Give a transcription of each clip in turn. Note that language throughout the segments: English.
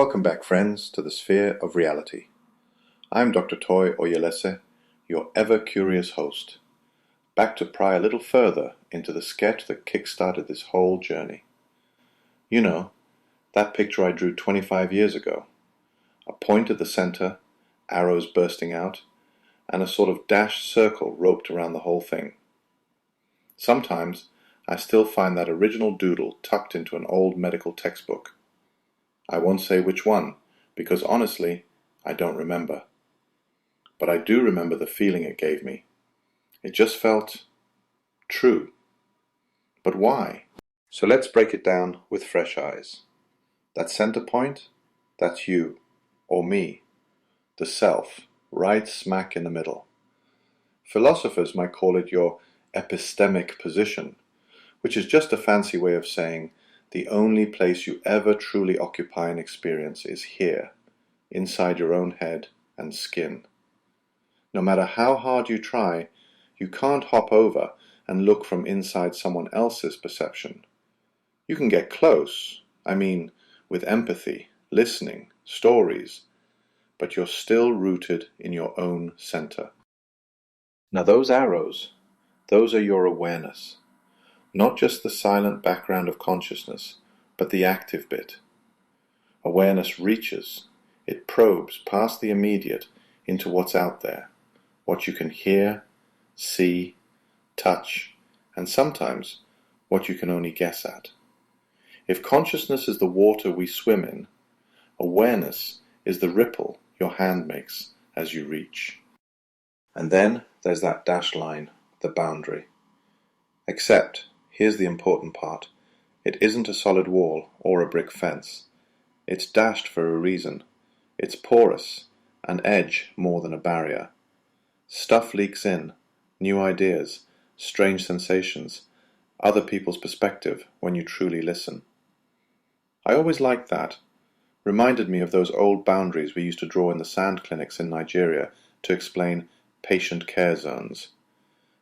Welcome back, friends, to the Sphere of Reality. I'm Dr. Toye Oyelese, your ever-curious host, back to pry a little further into the sketch that kick-started this whole journey. You know, that picture I drew 25 years ago. A point at the center, arrows bursting out, and a sort of dashed circle roped around the whole thing. Sometimes I still find that original doodle tucked into an old medical textbook. I won't say which one, because honestly, I don't remember. But I do remember the feeling it gave me. It just felt true. But why? So let's break it down with fresh eyes. That center point, that's you, or me, the self, right smack in the middle. Philosophers might call it your epistemic position, which is just a fancy way of saying the only place you ever truly occupy and experience is here, inside your own head and skin. No matter how hard you try, you can't hop over and look from inside someone else's perception. You can get close, with empathy, listening, stories, but you're still rooted in your own center. Now those arrows, those are your awareness. Not just the silent background of consciousness, but the active bit. Awareness reaches, it probes past the immediate into what's out there, what you can hear, see, touch, and sometimes what you can only guess at. If consciousness is the water we swim in, awareness is the ripple your hand makes as you reach. And then there's that dashed line, the boundary. Except, here's the important part, it isn't a solid wall or a brick fence. It's dashed for a reason. It's porous, an edge more than a barrier. Stuff leaks in, new ideas, strange sensations, other people's perspective when you truly listen. I always liked that. Reminded me of those old boundaries we used to draw in the sand clinics in Nigeria to explain patient care zones.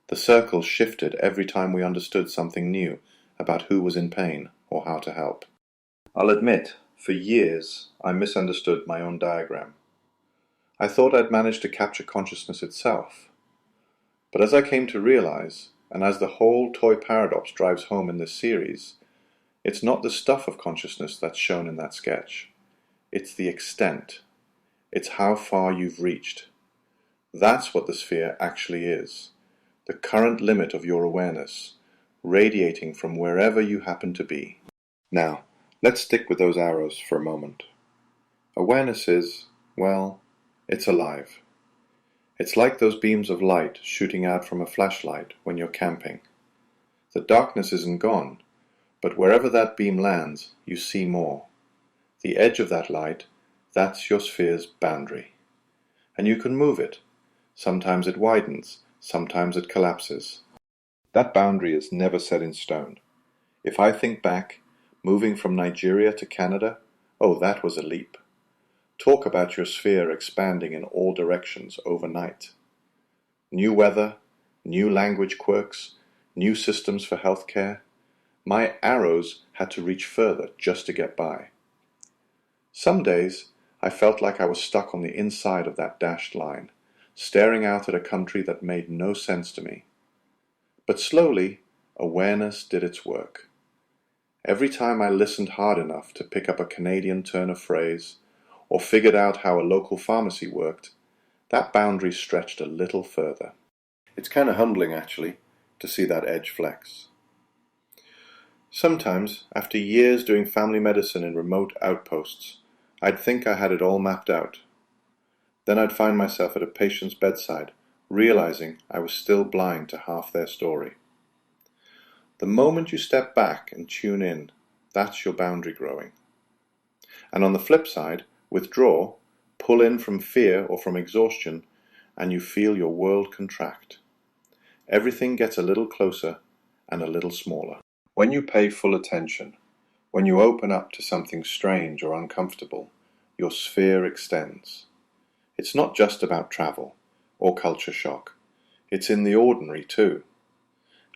The circles shifted every time we understood something new about who was in pain or how to help. I'll admit, for years I misunderstood my own diagram. I thought I'd managed to capture consciousness itself. But as I came to realize, and as the whole toy paradox drives home in this series, it's not the stuff of consciousness that's shown in that sketch. It's the extent. It's how far you've reached. That's what the sphere actually is. The current limit of your awareness, radiating from wherever you happen to be. Now, let's stick with those arrows for a moment. Awareness is, well, it's alive. It's like those beams of light shooting out from a flashlight when you're camping. The darkness isn't gone, but wherever that beam lands, you see more. The edge of that light, that's your sphere's boundary. And you can move it. Sometimes it widens, sometimes it collapses. That boundary is never set in stone. If I think back, moving from Nigeria to Canada, oh, that was a leap. Talk about your sphere expanding in all directions overnight. New weather, new language quirks, new systems for healthcare. My arrows had to reach further just to get by. Some days I felt like I was stuck on the inside of that dashed line, staring out at a country that made no sense to me. But slowly, awareness did its work. Every time I listened hard enough to pick up a Canadian turn of phrase, or figured out how a local pharmacy worked, that boundary stretched a little further. It's kind of humbling, actually, to see that edge flex. Sometimes, after years doing family medicine in remote outposts, I'd think I had it all mapped out. Then I'd find myself at a patient's bedside, realizing I was still blind to half their story. The moment you step back and tune in, that's your boundary growing. And on the flip side, withdraw, pull in from fear or from exhaustion, and you feel your world contract. Everything gets a little closer and a little smaller. When you pay full attention, when you open up to something strange or uncomfortable, your sphere extends. It's not just about travel or culture shock. It's in the ordinary too.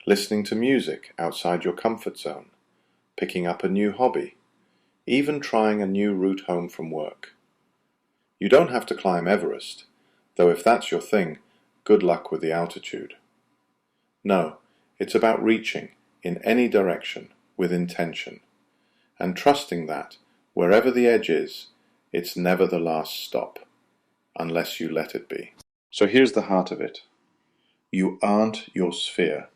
Listening to music outside your comfort zone, picking up a new hobby, even trying a new route home from work. You don't have to climb Everest, though if that's your thing, good luck with the altitude. No, it's about reaching, in any direction, with intention, and trusting that, wherever the edge is, it's never the last stop, unless you let it be. So here's the heart of it. You aren't your sphere.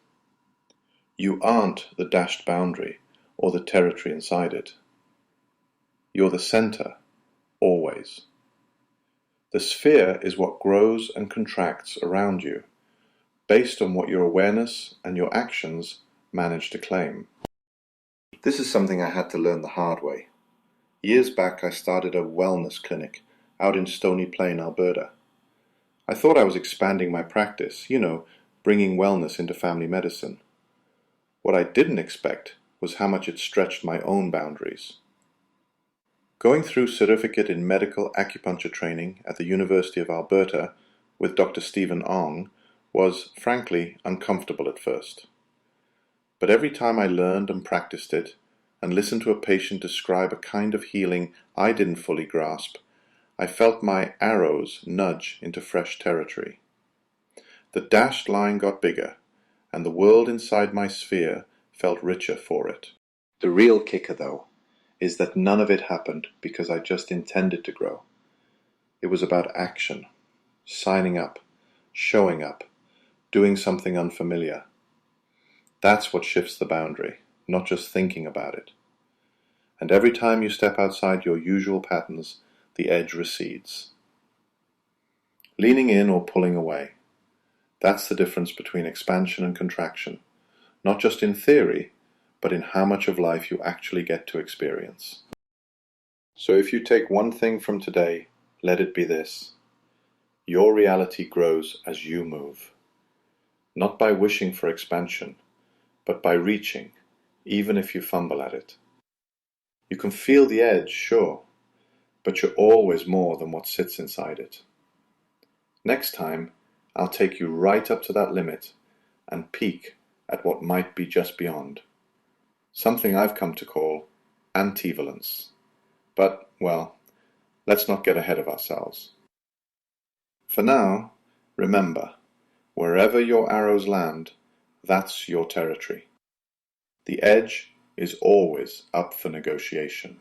You aren't the dashed boundary or the territory inside it. You're the center, always. The sphere is what grows and contracts around you, based on what your awareness and your actions manage to claim. This is something I had to learn the hard way. Years back I started a wellness clinic out in Stony Plain, Alberta. I thought I was expanding my practice, bringing wellness into family medicine. What I didn't expect was how much it stretched my own boundaries. Going through certificate in medical acupuncture training at the University of Alberta with Dr. Stephen Ong was, frankly, uncomfortable at first. But every time I learned and practiced it, and listened to a patient describe a kind of healing I didn't fully grasp, I felt my arrows nudge into fresh territory. The dashed line got bigger, and the world inside my sphere felt richer for it. The real kicker, though, is that none of it happened because I just intended to grow. It was about action, signing up, showing up, doing something unfamiliar. That's what shifts the boundary, not just thinking about it. And every time you step outside your usual patterns, the edge recedes. Leaning in or pulling away. That's the difference between expansion and contraction, not just in theory, but in how much of life you actually get to experience. So if you take one thing from today, let it be this. Your reality grows as you move. Not by wishing for expansion, but by reaching, even if you fumble at it. You can feel the edge, sure, but you're always more than what sits inside it. Next time, I'll take you right up to that limit and peek at what might be just beyond. Something I've come to call ambivalence. But, well, let's not get ahead of ourselves. For now, remember, wherever your arrows land, that's your territory. The edge is always up for negotiation.